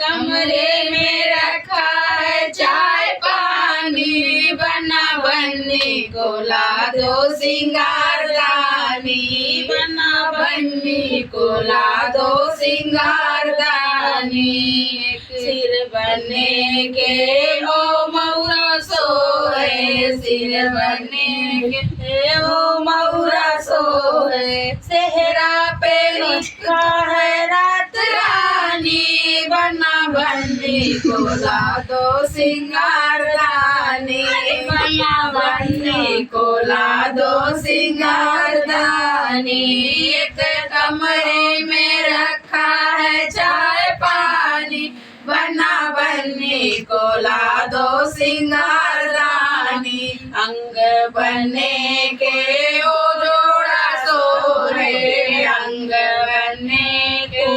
कमरे में रखा है चाय पानी, बना बन्नी को ला दो सिंगारदानी, बना बन्नी को ला दो सिंगारदानी। सिर बने के ओ मौरा सोए, सिर बने के ओ मौरा सोए, सेहरा पे लिखा है रात रानी, बना बन्नी को ला दो सिंगारदानी, बना बन्नी को ला दो सिंगारदानी। एक कमरे में रखा है चाय पानी, बना बन्नी को ला दो सिंगारदानी। अंग बने के ओ जोड़ा सोए, अंग बने के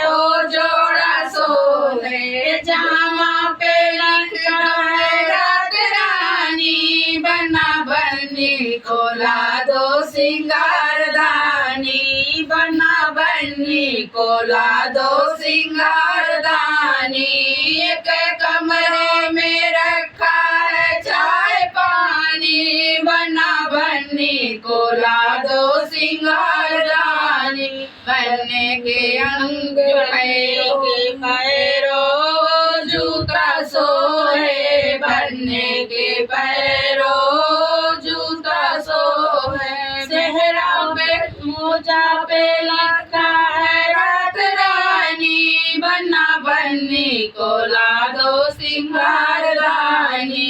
ओ जोड़ा सोए, जामा पे लिखा है रात रानी, बना बन्नी को ला दो सिंगारदानी, बना बन्नी को ला दो सिंगारदानी। एक कमरे में रखा है चाय पानी, बना बन्नी को ला दो सिंगारदानी। बनने के अंग पैरों जूता सोए, बनने के पैरों जूता सोए, सेहरा पे मोजा पे लगा है रात रानी, बना बन्नी को ला दो सिंगारदानी,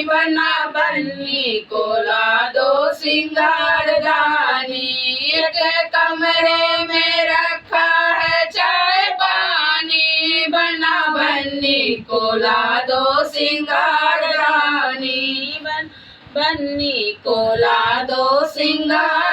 बना बन्नी को ला दो सिंगारदानी। एक कमरे में रखा है चाय पानी, बना बन्नी को ला दो सिंगारदानी, बन्नी को ला दो सिंगार